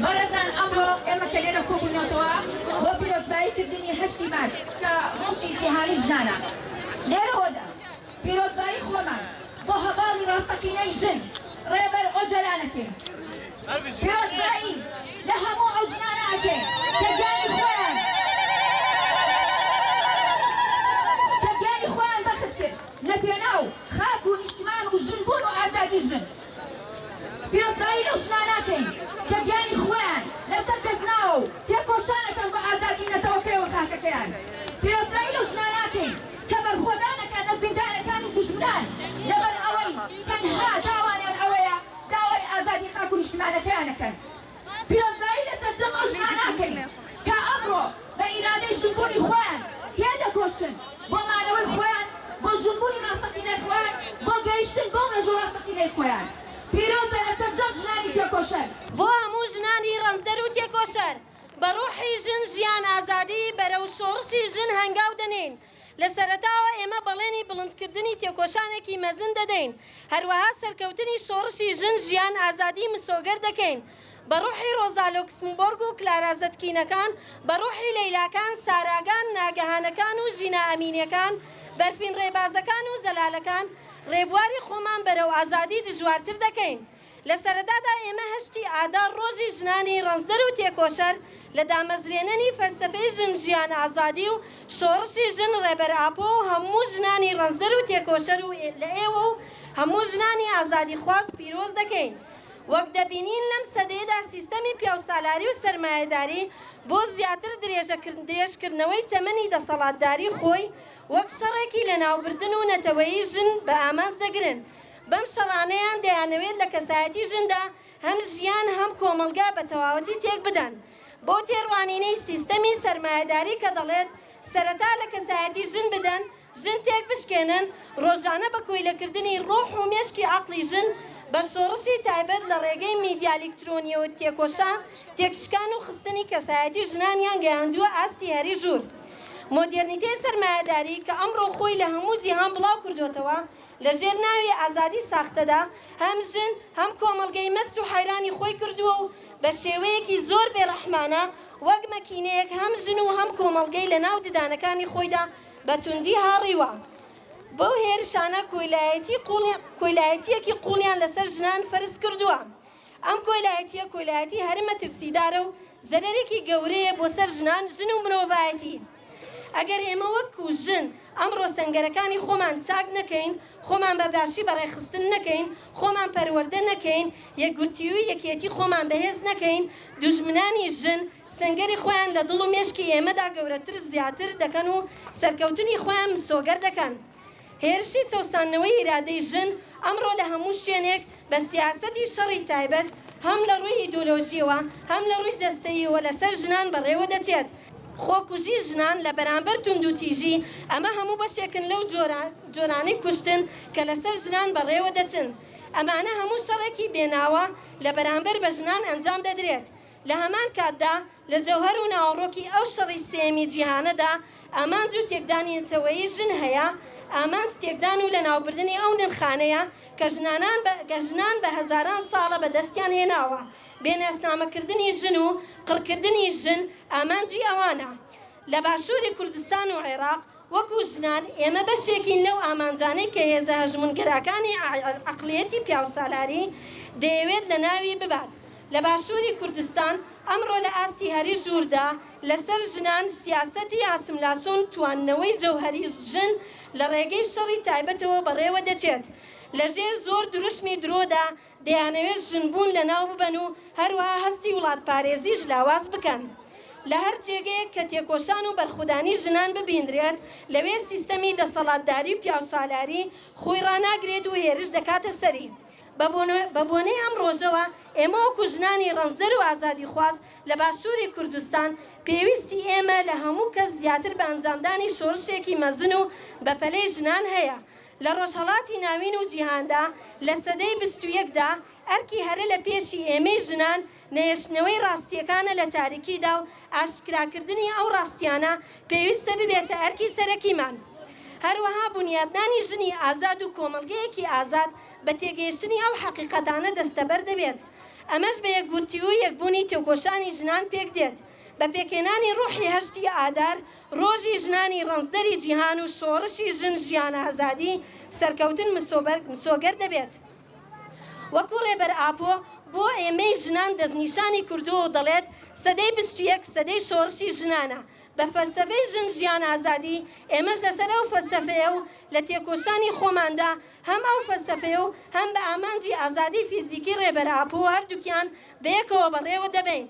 بارزان ئەمڕۆ ئێمە کە لێرە کۆبوونەوە بۆ پیرۆزباییکردنی هەشتی مارس کە ڕۆژی جیهانی ژنانە لێرەوەدا پیرۆزبایی خۆمان بۆ هەواڵی ڕاستەقینەی ژن ڕێبەر ئۆجەلانەکەین پیرۆزبایی لە هەموو ئەو ژنانە ئەکەین کە گیانی خۆیان بەخت کرد لە پێناو خاک و نیشتمان و ژنبوون و ئازادی ژن پیرۆزبایی لەو ژنانەکەین کە گیانی خۆیان لەسەر دەستناوە و تێکۆشانەکەن بە ئازادی نەتەوەکەیەوە خاکەکەیان پیرۆزبایی لەو ژنانەکەین کە بەرخۆدانەکەن لە زیندانەکانی دوژمنان لەبەر ئەوەی تەنها داوانیان ئەوەیە داوای ئازادی خاک و نیشتمانەکەیانەکەن پیرۆزبایی لەسەر جەم ئەو ژنانەکەین کە ئەمڕۆ بە ئیرادەی ژنبوونی خۆیان تێدەکۆشن بۆ مانەوەی خۆیان بۆ ژنبوونی ڕاستەقینەی خۆیان بۆ گەیشتن بۆ مێژوو ڕاستەقینەی خۆیان پیرۆزە لەسەر جەم ژنانی تێکۆشەر بۆ هەموو ژنانی ڕەنزدەر و تێکۆشەر بە ڕوحی ژن ژیان ئازادی بەرەو شۆڕشی ژن هەنگاو دەنێن لە سەرەتاوە ئێمە بەڵێنی بڵندکردنی تێکۆشانێکی مەزن دەدەین هەروەها سەرکەوتنی شۆڕشی ژن ژیان ئازادی مسۆگەر دەکەین بە ڕوحی ڕۆزا لوکسمبۆرگ و کلارا زەتکینەکان بە ڕوحی لەیلاکان ساراگان ناگەهانەکان و ژینە ئەمینیەکان بەرفین ڕێبازەکان و زەلالەکان ڕێبواری خۆمان بەرەو ئازادی دژوارتر دەکەین لە سەرەتادا ئێمە هەشتی ئادا ڕۆژی ژنانی ڕەنزدەر و تێکۆشەر لە دامەزرێننی فەلسەفەی ژن ژیان ئازادی و شۆڕشی ژن ڕێبەر ئاپۆ و هەموو ژنانی ڕەنزدەر و تێکۆشەر و لە ئێوە و هەموو ژنانی ئازادی خواست پیرۆز دەکەین وەک دەبینین لەم سەدەیەدا سیستەمی پیاوسالاری و سەرمایەداری بۆ زیاتر درێژکردنەوەی تەمەنی دەسەڵاتداری خۆی وەک شەڕێکی لە ناوبردن و نەتەوەیی ژن بە ئامانج دەگرن بەم شەڕانەیان دەیانەوێت لە کەسایەتی ژندا هەم ژیان هەم کۆمەلگا بە تەواوەتی تێک بدەن بۆ تێڕوانینەی سیستەمی سەرمایەداری کە دەڵێت سەرەتا لە کەسایەتی ژن بدەن ژن تێک بشکێنن ڕۆژانە بە کۆیلەکردنی ڕۆح و مێشکی عەقڵی ژن بە شۆڕشی تایبەت لە ڕێگەی میدیا ئەلکترۆنیەوە تێکۆشان تێکشکان و خستنی کەسایەتی ژنانیان گەیاندووە ئاستی هەری ژوور مۆدێرنیتەی سەرمایەداری کە ئەمڕۆ خۆی لە هەموو جیهان بڵاو کردوتەوە لە ژێر ناوی ئازادی ساختەدا هەم ژن هەم کۆمەڵگەی مەست و حەیرانی خۆی کردووە و بە شێوەیەکی زۆر بێڕەحمانە وەک مەکینەیەک هەم ژن و هەم کۆمەڵگەی لە ناو ددانەکانی خۆیدا بە توندی هاڕیوە بەو هێرشانە کۆیلایەتیەکی قوڵیان لەسەر ژنان فەرز کردووە ئەم کۆیلایەتی هەرمە ترسیدارە و زەرەرێکی گەورەیە بۆ سەر ژنان ژن و مرۆڤایەتی ئەگەر ئێمە وەکو ژن ئەمڕۆ سەنگەرەکانی خۆمان چاک نەکەین خۆمان بە باشی بەڕێخستن نەکەین خۆمان پەروەردە نەکەین یەکگورتی و یەکێتی خۆمان بەهێز نەکەین دوژمنانی ژن سنگەری خۆیان لە دڵ و مێشکی ئێمەدا گەورەتر زیاتر دەکەن و سەرکەوتنی خۆیان مسۆگەر دەکەن هێرشی سەوسانەوەی ئیرادەی ژن ئەمڕۆ لە هەموو شوێنێک بە سیاسەتی شەڕی تایبەت هەم لە ڕووی ئیدۆلۆژیەوە هەم لە ڕووی جەستەییەوە لەسەر ژنان بەڕێوە دەچێت خۆکوژی ژنان لە بەرامبەر توندوتیژی ئەمە هەموو بەشێکن لەو جۆرانەی کوشتن کە لەسەر ژنان بەڕێوە دەچن. ئەمانە هەموو شەڕێکی بێناوە لە بەرامبەر بە ژنان ئەنجام دەدرێت. لە هەمان کاتدا لە جەوهەر و ناوەڕۆکی ئەو شەڕی سێمی جیهانەدا ئامانج و تێکدانیەتەوەی ژن هەیە، ئامان ستێکدان و لە ناوبردنی ئەو نرخانەیە کە ژنان بە هەزاران ساڵە بەدەستیان هێناوە. بێناسنامەکردنی ژن و قڕکردنی ژن ئامانجی ئەوانە. لە باشووری کوردستان و عێراق وەکو ژنان ئێمە بەشێکین لەو ئامانجانەی کە هێزە هەژمونگەرەکانی عەقڵیەتی پیاوسالاری دەیەوێت لە ناوی ببات. لە باشووری کوردستان ئەمڕۆ لە ئاستی هەری ژووردا لەسەر ژنان سیاسەتی ئاسملاسۆن تواننەوەی جەوهەری ژن لە ڕێگەی شەڕی تایبەتەوە بەڕێوە دەچێت. لەژێر زۆر دروشمی درۆدا دەیانەوێت ژنبوون لە ناو ببەن و هەروەها هەستی وڵاتپارێزیش لاواز بکەن. لە هەر جێگەیەک کە تێکۆشان و بەرخودانی ژنان ببیندرێت لەوێ سیستەمی دەسەڵاتداری و پیاوسالاری خۆی ڕاناگرێت و هێرش دەکاتە سەری. بە بۆنەی ئەم ڕۆژەوە ئێمە وەکو ژنانی ڕەنزەر و ئازادی خواست لە باشووری کوردستان پێویستی ئێمە لە هەموو کەس زیاتر بە ئەنجامدانی شۆڕشێکی مەزن و بەپەلەی ژنان هەیە. لە ڕۆژهەڵاتی ناوین و جیهاندا لە سەدەی 21دا ئەرکی هەرە لە پێشی ئێمەی ژنان نەهێشتنەوەی ڕاستیەکانە لە تاریکیدا و ئاشکراکردنی ئەو ڕاستیانە پێویستە ببێتە ئەرکی سەرەکیمان. هەروەها بنیادنانی ژنی ئازاد و کۆمەڵگەیەکی ئازاد بە تێگەیشتنی ئەو حەقیقەتانە دەستەبەر دەبێت. ئەمەش بە یەکگوتی و یەکبوونی تێکۆشانی ژنان پێک دێت. بە پێکێنانی ڕوحی هەشتی ئادار ڕۆژی ژنانی ڕەنزدەری جیهان و شۆڕشی ژن ژیانە ئازادی سەرکەوتن مسۆگەر دەبێت. وەکو ڕێبەر ئاپۆ بۆ ئێمەی ژنان دەستنیشانی کردووە و دەڵێت سەدەی 21 سەدەی شۆڕشی ژنانە. بە فەلسەفەی ژن ژیان ئازادی ئێمەش لەسەر ئەو فەلسەفەیە و لە تێکۆشانی خۆماندا هەم ئەو فەلسەفەیە و هەم بە ئامانجی ئازادی فیزیکی ڕێبەر ئاپۆ هەردووکیان بەیەکەوە بەڕێوە دەبین.